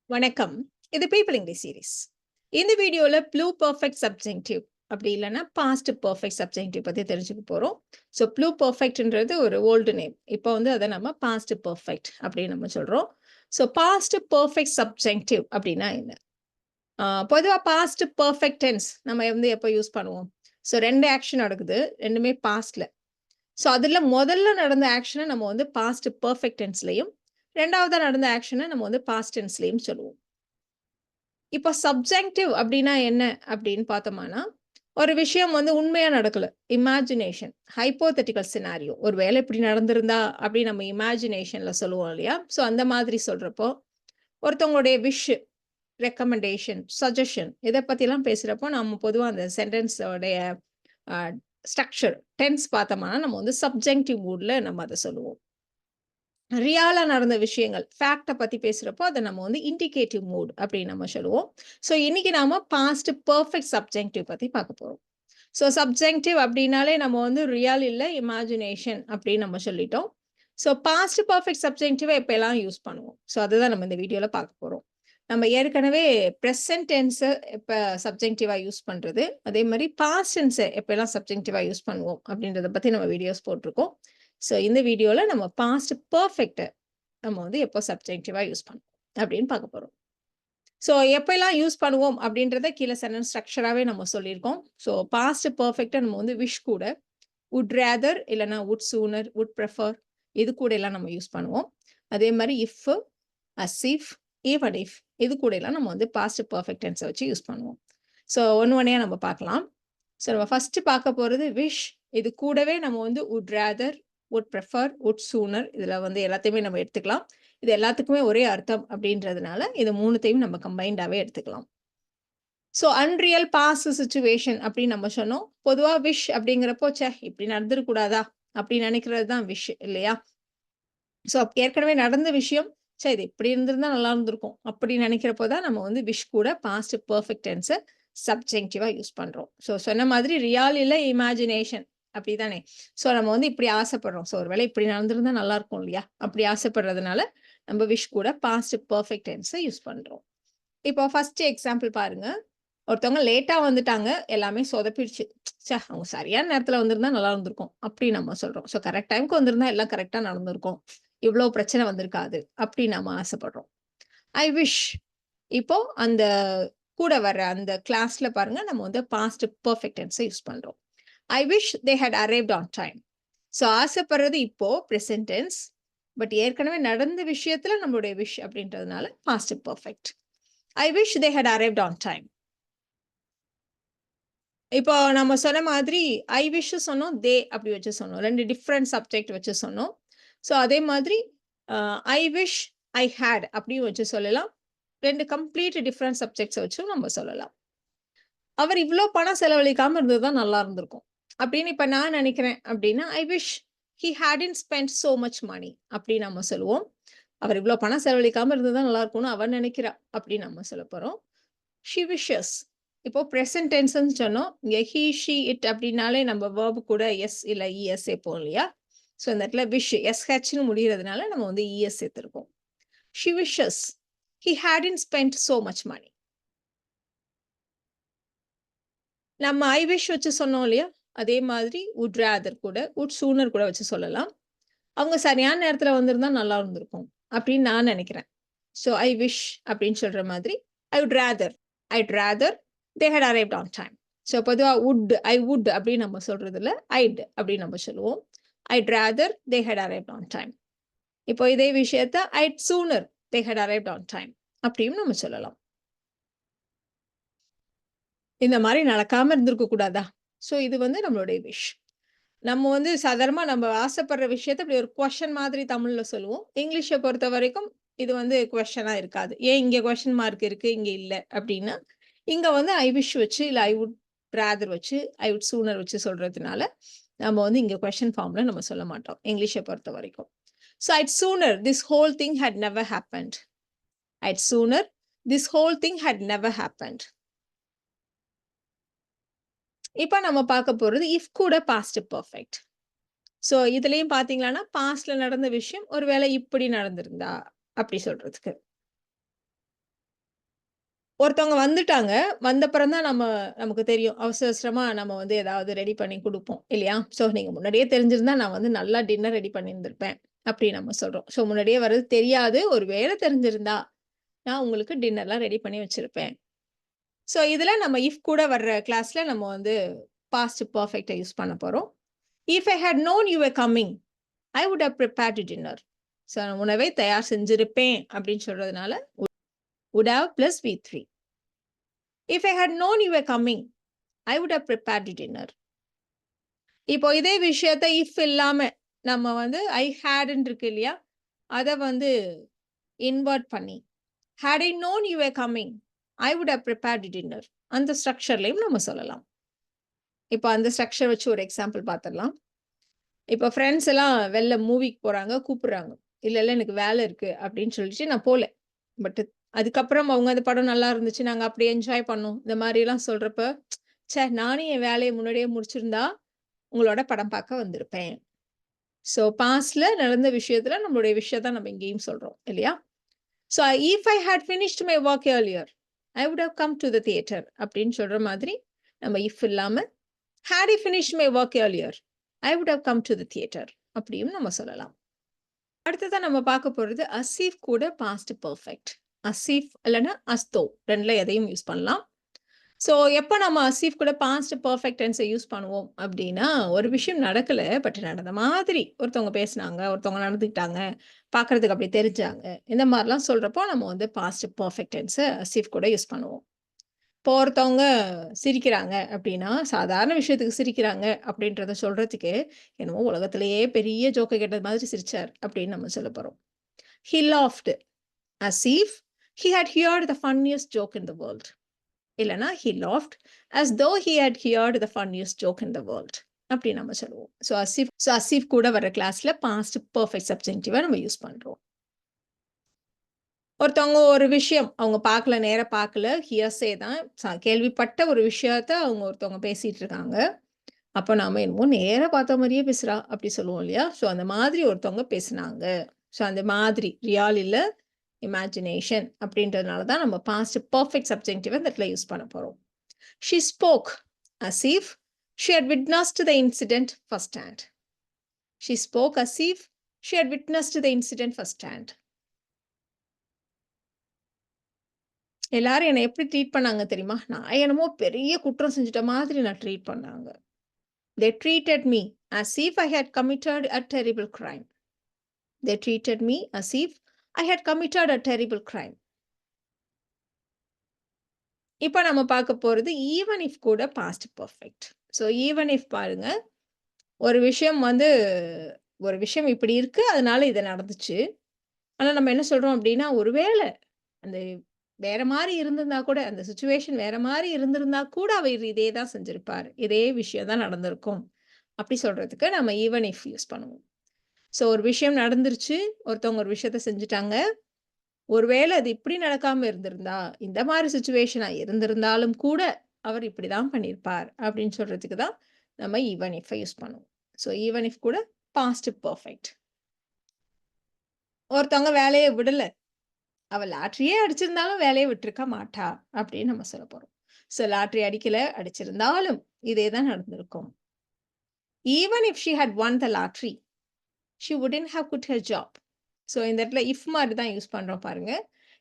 வணக்கம். இது people English series. இந்த வீடியோல ப்ளூ பெர்ஃபெக்ட் சப்ஜெக்டிவ் அப்படி இல்லைன்னா பாஸ்ட் பெர்ஃபெக்ட் சப்ஜெக்டிவ் பத்தி தெரிஞ்சுக்க போறோம். ஸோ ப்ளூ பெர்ஃபெக்ட்ன்றது ஒரு ஓல்டு நேம். இப்போ வந்து அதை நம்ம பாஸ்ட் பெர்ஃபெக்ட் அப்படின்னு நம்ம சொல்றோம். ஸோ பாஸ்ட் பெர்ஃபெக்ட் சப்ஜெக்டிவ் அப்படின்னா என்ன? பொதுவா பாஸ்ட் பெர்ஃபெக்ட் டென்ஸ் நம்ம வந்து எப்போ யூஸ் பண்ணுவோம்? ஸோ 2 ஆக்ஷன் நடக்குது. 2மே பாஸ்ட்ல. ஸோ அதுல முதல்ல நடந்த ஆக்ஷனை நம்ம வந்து பாஸ்ட் பெர்ஃபெக்ட் டென்ஸ்லயும், 2வதா நடந்த ஆக்ஷனை நம்ம வந்து பாஸ்ட் டென்ஸ்லயும் சொல்லுவோம். இப்போ சப்ஜெக்டிவ் அப்படின்னா என்ன அப்படின்னு பார்த்தோம்னா, ஒரு விஷயம் வந்து உண்மையா நடக்கல. Imagination, hypothetical scenario. ஒரு வேளை இப்படி நடந்திருந்தா அப்படி நம்ம இமேஜினேஷன்ல சொல்லுவோம் இல்லையா? ஸோ அந்த மாதிரி சொல்றப்போ, ஒருத்தவங்களுடைய விஷ், ரெக்கமெண்டேஷன், சஜஷன் இத பத்திலாம் பேசுறப்போ, நம்ம பொதுவா அந்த சென்டென்ஸோடைய அ ஸ்ட்ரக்சர், டென்ஸ் பார்த்தோம்னா, நம்ம வந்து சப்ஜெக்டிவ் மூட்ல நம்ம அத சொல்லுவோம். ரியலா நடந்த விஷயங்கள், ஃபேக்ட்ட பத்தி பேசுறப்போ, அத நம்ம வந்து இண்டிகேட்டிவ் மூட் அப்படின்னு நம்ம சொல்லுவோம். ஸோ இன்னைக்கு நாம பாஸ்ட் பெர்ஃபெக்ட் சப்ஜெக்டிவ் பத்தி பார்க்க போறோம். ஸோ சப்ஜெக்டிவ் அப்படின்னாலே நம்ம வந்து ரியல் இல்ல, இமேஜினேஷன் அப்படின்னு நம்ம சொல்லிட்டோம். ஸோ பாஸ்ட் பெர்ஃபெக்ட் சப்ஜெக்டிவ எப்பலாம் யூஸ் பண்ணுவோம்? ஸோ அதுதான் நம்ம இந்த வீடியோல பார்க்க போறோம். நம்ம ஏற்கனவே பிரசன்ட் டென்ஸ எப்ப சப்ஜெக்டிவா யூஸ் பண்றது, அதே மாரி பாஸ்ட் டென்ஸ எப்பலாம் சப்ஜெக்டிவா யூஸ் பண்ணுவோம் அப்படின்றத பத்தி நம்ம வீடியோஸ் போட்டிருக்கோம். ஸோ இந்த வீடியோல நம்ம பாஸ்ட் பெர்ஃபெக்ட்ட நம்ம வந்து எப்போ சப்ஜெக்டிவா யூஸ் பண்ணுவோம் அப்படின்னு பார்க்க போறோம். ஸோ எப்பலாம் யூஸ் பண்ணுவோம் அப்படின்றத கீழ சென்டென்ஸ் ஸ்ட்ரக்சராவே நம்ம சொல்லியிருக்கோம். ஸோ பாஸ்ட் பெர்ஃபெக்ட்டா நம்ம வந்து விஷ் கூட, வுட் ராதர் இல்லன்னா வுட் சூனர், வுட் பிரெஃபர் இது கூட எல்லாம் நம்ம யூஸ் பண்ணுவோம். அதே மாரி if, as if, even if இது கூட எல்லாம் நம்ம வந்து பாஸ்ட் பெர்ஃபெக்ட் டென்ஸ வச்சு யூஸ் பண்ணுவோம். ஸோ ஒண்ணு ஒண்ணையா நம்ம பார்க்கலாம். ஸோ நம்ம ஃபர்ஸ்ட் பார்க்க போறது விஷ். இது கூடவே நம்ம வந்து would rather, would prefer, would sooner இதுல வந்து எல்லாத்தையுமே நம்ம எடுத்துக்கலாம். இது எல்லாத்துக்குமே ஒரே அர்த்தம் அப்படின்றதுனால, இது 3த்தையும் நம்ம கம்பைன்டாவே எடுத்துக்கலாம். ஸோ அன்ரியல் பாஸ்ட் சிச்சுவேஷன் அப்படின்னு நம்ம சொன்னோம். பொதுவா விஷ் அப்படிங்கிறப்போ, ச்சே இப்படி நடந்துறக்கூடாதா? அப்படி நினைக்கிறது தான் விஷ் இல்லையா? ஸோ ஏற்கனவே நடந்த விஷயம், ச்சே இது இப்படி இருந்திருந்தா நல்லா இருந்திருக்கும். அப்படி நினைக்கிறப்போ தான் நம்ம வந்து விஷ் கூட பாஸ்ட் பெர்ஃபெக்ட் டென்ஸ சப்ஜெக்டிவா யூஸ் பண்றோம். ஸோ சொன்ன மாதிரி ரியால் இல்ல இமேஜினேஷன் அப்படிதானே? ஸோ நம்ம வந்து இப்படி ஆசைப்படுறோம். ஸோ ஒரு வேளை இப்படி நடந்திருந்தா நல்லா இருக்கும் இல்லையா? அப்படி ஆசைப்படுறதுனால, நம்ம விஷ் கூட பாஸ்ட் பெர்ஃபெக்ட் டென்ஸ யூஸ் பண்றோம். இப்போ ஃபர்ஸ்ட் எக்ஸாம்பிள் பாருங்க. ஒருத்தவங்க லேட்டா வந்துட்டாங்க. எல்லாமே சொதப்பிடுச்சு. ச்சே! அவங்க சரியான நேரத்துல வந்திருந்தா நல்லா இருந்திருக்கும். அப்படி நம்ம சொல்றோம். ஸோ கரெக்ட் டைம்க்கு வந்திருந்தா எல்லாம் கரெக்ட்டா நடந்திருக்கும். இவ்ளோ பிரச்சனை வந்திருக்காது. அப்படி நாம ஆசைப்படுறோம். ஐ விஷ் இப்போ அந்த கூட வர்ற அந்த கிளாஸ்ல பாருங்க, நம்ம வந்து பாஸ்ட் பெர்ஃபெக்ட் டென்ஸ யூஸ் பண்றோம். I wish they had arrived on time. So ஆசைப்படுறது இப்போ பிரசன்ட் டென்ஸ். பட் ஏற்கனவே நடந்த விஷயத்துல நம்மளுடைய விஷ் அப்படின்றதுனால past perfect. I wish they had arrived on time. இப்போ நம்ம சொன்ன மாதிரி ஐ விஷ் சொன்னோம், தே அப்படி வச்சு சொன்னோம். 2 டிஃபரண்ட் சப்ஜெக்ட் வச்சு சொன்னோம். ஸோ அதே மாதிரி ஐ விஷ் ஐ ஹேட் அப்படியும் வச்சு சொல்லலாம். 2 கம்ப்ளீட் டிஃபரண்ட் சப்ஜெக்ட்ஸ வச்சும் நம்ம சொல்லலாம். அவர் இவ்ளோ பணம் செலவழிக்காம இருந்தது தான் நல்லா இருந்திருக்கும். அப்படின்னு இப்ப நான் நினைக்கிறேன் அப்படின்னா, I wish he hadn't spent so much money அப்படின்னு நம்ம சொல்லுவோம். அவர் இவ்ளோ பணம் செலவழிக்காம இருந்தது தான் நல்லா இருக்கும்னு அவ நினைக்கிறா அப்படின்னு நம்ம சொல்லப் போறோம். She wishes. இப்போ பிரசன்ட் டென்ஸ்ன்னு சொன்னோம். இங்க ஹி, ஷி, இட் அப்படின்னாலே நம்ம வெர்ப் கூட எஸ் இல்ல இஎஸ் சேர்ப்போம் இல்லையா? ஸோ இந்த இடத்துல விஷ் எஸ்ஹெச்ன்னு முடியறதுனால நம்ம வந்து இஎஸ் சேர்த்திருக்கோம். She wishes he hadn't spent so much money. நம்ம ஐ விஷ் வச்சு சொன்னோம் இல்லையா? அதே மாதிரி வுட் ராதர் கூட, வுட் சூனர் கூட வச்சு சொல்லலாம். அவங்க சரியான நேரத்துல வந்திருந்தா நல்லா இருந்திருக்கும். அப்படின்னு நான் நினைக்கிறேன். ஸோ ஐ விஷ் அப்படின்னு சொல்ற மாதிரி, I'd rather they had arrived on time. So பொதுவா ஐ வுட் அப்படின்னு நம்ம சொல்றதில்ல. அப்படின்னு நம்ம சொல்லுவோம். I'd rather they had arrived on time. இப்போ இதே விஷயத்த I'd sooner they had arrived on time அப்படின்னு நம்ம சொல்லலாம். இந்த மாரி நடக்காம இருந்திருக்க கூடாதா? ஸோ இது வந்து நம்மளுடைய விஷ். நம்ம வந்து சாதாரணமா நம்ம ஆசைப்படுற விஷயத்த இப்படி ஒரு கொஸ்டின் மாதிரி தமிழ்ல சொல்லுவோம். இங்கிலீஷ பொறுத்தவரைக்கும் இது வந்து கொஸ்டினா இருக்காது. ஏன் இங்க கொஸ்டின் மார்க் இருக்கு, இங்க இல்ல அப்படின்னா, இங்க வந்து ஐ விஷ் வச்சு, இல்ல ஐ வுட் ராதர் வச்சு, ஐ வுட் சூனர் வச்சு சொல்றதுனால, நம்ம வந்து இங்க கொஸ்டின் ஃபார்ம்ல நம்ம சொல்ல மாட்டோம். இங்கிலீஷ பொறுத்தவரைக்கும். So I'd sooner this whole thing had never happened. I'd sooner this whole thing had never happened. இப்ப நம்ம பார்க்க போறது இஃப் கூட பாஸ்ட் பெர்ஃபெக்ட். ஸோ இதுலயும் பார்த்தீங்களான்னா, பாஸ்ட்ல நடந்த விஷயம் ஒருவேளை இப்படி நடந்திருந்தா, அப்படி சொல்றதுக்கு. ஒருத்தவங்க வந்துட்டாங்க. வந்தப்புறம் தான் நமக்கு தெரியும். அவசர அவசரமா நம்ம வந்து ஏதாவது ரெடி பண்ணி குடுப்போம் இல்லையா? ஸோ நீங்க முன்னாடியே தெரிஞ்சிருந்தா நான் வந்து நல்லா டின்னர் ரெடி பண்ணியிருந்திருப்பேன். அப்படி நம்ம சொல்றோம். ஸோ முன்னாடியே வர்றது தெரியாது. ஒரு வேளை தெரிஞ்சிருந்தா, நான் உங்களுக்கு டின்னர்லாம் ரெடி பண்ணி வச்சிருப்பேன். ஸோ இதுல நம்ம இஃப் கூட வர்ற கிளாஸ்ல நம்ம வந்து பாஸ்ட் பெர்ஃபெக்ட்ட யூஸ் பண்ண போறோம். If I had known you were coming, I would have prepared dinner. So உணவை தயார் செஞ்சிருப்பேன் அப்படின்னு சொல்றதுனால would have plus V3. If I had known you were coming, I would have prepared dinner. இப்போ இதே விஷயத்த if இல்லாம நம்ம வந்து ஐ ஹேட்ன்னு இருக்கு இல்லையா? அத வந்து இன்வெர்ட் பண்ணி had I known you were coming, I would have prepared dinner. அந்த ஸ்ட்ரக்சர்லயும் நம்ம சொல்லலாம். இப்போ அந்த ஸ்ட்ரக்சர் வச்சு ஒரு எக்ஸாம்பிள் பார்த்துடலாம். இப்போ ஃப்ரெண்ட்ஸ் எல்லாம் வெளில மூவிக்கு போறாங்க, கூப்பிடுறாங்க. இல்ல, இல்ல எனக்கு வேலை இருக்கு அப்படின்னு சொல்லிட்டு நான் போல. பட் அதுக்கப்புறம் அவங்க அந்த படம் நல்லா இருந்துச்சு. நாங்க அப்படி என்ஜாய் பண்ணோம். இந்த மாரிலாம் சொல்றப்ப, ச்சே நானும் என் வேலைய முன்னாடியே முடிச்சிருந்தா, உங்களோட படம் பார்க்க வந்திருப்பேன். ஸோ பாஸ்ட்ல நடந்த விஷயத்துல நம்மளுடைய விஷயத்த நம்ம இங்கேயும் சொல்றோம் இல்லையா? So if I had finished my work earlier, I would have come to the theatre அப்படின்னு சொல்ற மாதிரி நம்ம இஃப் இல்லாம had I finished my work earlier, I would have come to the theater அப்படியும் நம்ம சொல்லலாம். அடுத்ததா நம்ம பார்க்க போறது அசீஃப் கூட பாஸ்ட் பெர்ஃபெக்ட். அசீஃப் இல்லைன்னா அஸ்தோ ரெண்டுல எதையும் யூஸ் பண்ணலாம். ஸோ எப்போ நம்ம அசீஃப் கூட பாஸ்ட் பெர்ஃபெக்ட் டென்ஸை யூஸ் பண்ணுவோம் அப்படின்னா, ஒரு விஷயம் நடக்கல, பட் நடந்த மாதிரி ஒருத்தவங்க பேசினாங்க, ஒருத்தவங்க நடந்துக்கிட்டாங்க, பார்க்கறதுக்கு அப்படி தெரிஞ்சாங்க. இந்த மாதிரிலாம் சொல்றப்போ நம்ம வந்து பாஸ்ட் பெர்ஃபெக்ட் டென்ஸை அசீஃப் கூட யூஸ் பண்ணுவோம். இப்போ ஒருத்தவங்க சிரிக்கிறாங்க அப்படின்னா, சாதாரண விஷயத்துக்கு சிரிக்கிறாங்க அப்படின்றத சொல்றதுக்கு, என்னமோ உலகத்திலேயே பெரிய ஜோக்க கேட்டது மாதிரி சிரிச்சார் அப்படின்னு நம்ம சொல்லப் போறோம். He laughed as if he had heard the funniest joke in the world. இல்லன்னா he laughed as though he had heard the funniest joke in the world. அப்படி நம்ம சொல்லுவோம். ஸோ அசீஃப் கூட வர கிளாஸ்ல பாஸ்ட் பெர்ஃபெக்ட் சப்ஜெக்டிவா நம்ம யூஸ் பண்றோம். ஒருத்தவங்க ஒரு விஷயம் அவங்க பார்க்கல, நேரா பார்க்கல, ஹியர்சே தான். கேள்விப்பட்ட ஒரு விஷயத்த அவங்க ஒருத்தவங்க பேசிட்டு இருக்காங்க. அப்ப நாம என்னமோ நேரா பார்த்த மாரியே பேசுறா அப்படி சொல்லுவோம் இல்லையா? ஸோ அந்த மாதிரி ஒருத்தவங்க பேசுனாங்க. ஸோ அந்த மாதிரி ரியால் இல்ல, இமேஜினேஷன் அப்படின்றதுனால தான் நம்ம பாஸ்ட் பெர்ஃபெக்ட் சப்ஜெக்டிவ இந்த இடத்துல யூஸ் பண்ண போறோம். She spoke as if she had witnessed the incident firsthand. She spoke as if she had witnessed the incident firsthand. எல்லாரும் என்ன எப்படி ட்ரீட் பண்ணாங்க தெரியுமா? நான் என்னமோ பெரிய குற்றம் செஞ்சுட்ட மாதிரி நான் ட்ரீட் பண்ணாங்க. They treated me as if I had committed a terrible crime. They treated me as if I had committed a terrible crime. இப்ப நம்ம பார்க்க போறது ஈவன் இஃப் கூட past perfect. So even if பாருங்க, ஒரு விஷயம் வந்து ஒரு விஷயம் இப்படி இருக்கு, அதனால இது நடந்துச்சு. ஆனா நம்ம என்ன சொல்றோம் அப்படின்னா, ஒருவேளை அந்த வேற மாரி இருந்திருந்தா கூட, அந்த சிச்சுவேஷன் வேற மாரி இருந்திருந்தா கூட, அவர் இதே தான் செஞ்சிருப்பார். இதே விஷயம் தான் நடந்திருக்கும். அப்படி சொல்றதுக்கு நம்ம ஈவன் இஃப் யூஸ் பண்ணுவோம். ஸோ ஒரு விஷயம் நடந்துருச்சு. ஒருத்தவங்க ஒரு விஷயத்த செஞ்சுட்டாங்க. ஒருவேளை அது இப்படி நடக்காம இருந்திருந்தா, இந்த மாரி சிச்சுவேஷனா இருந்திருந்தாலும் கூட, அவர் இப்படிதான் பண்ணியிருப்பார். அப்படின்னு சொல்றதுக்கு தான் நம்ம ஈவன் இஃப்ப யூஸ் பண்ணுவோம். ஸோ ஈவன் இஃப் கூட பாஸ்ட் பெர்ஃபெக்ட். ஒருத்தவங்க வேலைய விடல. அவ லாட்டரியே அடிச்சிருந்தாலும் வேலைய விட்டுருக்க மாட்டா அப்படின்னு நம்ம சொல்ல போறோம். ஸோ லாட்டரி அடிக்கல, அடிச்சிருந்தாலும் இதே தான் நடந்திருக்கும். Even if she had won the lottery, she wouldn't have quit her job. So இந்த இடத்துல இஃப் மாதிரி தான் யூஸ் பண்றோம் பாருங்க.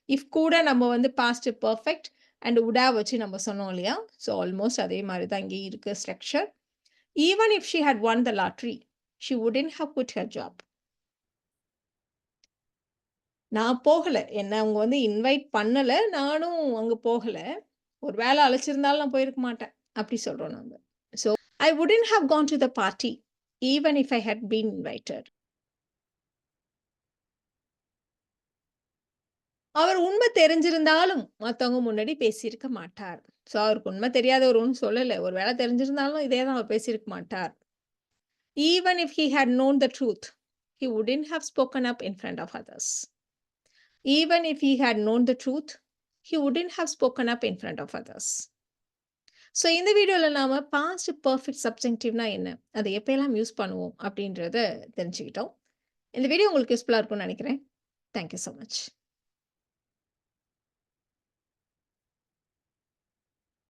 இஃப் கூட நம்ம வந்து past perfect and would have வச்சு நம்ம சொன்னோம் இல்லையா? ஸோ ஆல்மோஸ்ட் அதே மாதிரி தான் இங்கேயும் இருக்கு structure. Even if she had won the lottery, she wouldn't have quit her job. நான் போகல. என்ன அவங்க வந்து இன்வைட் பண்ணல. நானும் அங்க போகல. ஒரு வேளை அழைச்சிருந்தாலும் நான் போயிருக்க மாட்டேன். அப்படி சொல்றோம் நம்ம. So I wouldn't have gone to the party even if I had been invited. அவர் உண்மை தெரிஞ்சிருந்தாலும் மத்தவங்க முன்னாடி பேசியிருக்க மாட்டார். ஸோ அவருக்கு உண்மை தெரியாதவர் ஒண்ணும் சொல்லல. ஒரு வேளை தெரிஞ்சிருந்தாலும் இதே தான் அவர் பேசியிருக்க மாட்டார். Even if he had known the truth, he wouldn't have spoken up in front of others. Even if he had known the truth, he wouldn't have spoken up in front of others. So இந்த வீடியோல நாம past perfect சப்ஜெக்டிவ்னா என்ன? அதை எப்பயெல்லாம் use பண்ணுவோம் அப்படின்றத தெரிஞ்சுக்கிட்டோம். இந்த video உங்களுக்கு யூஸ்ஃபுல்லா இருக்கும்னு நினைக்கிறேன். Thank you so much.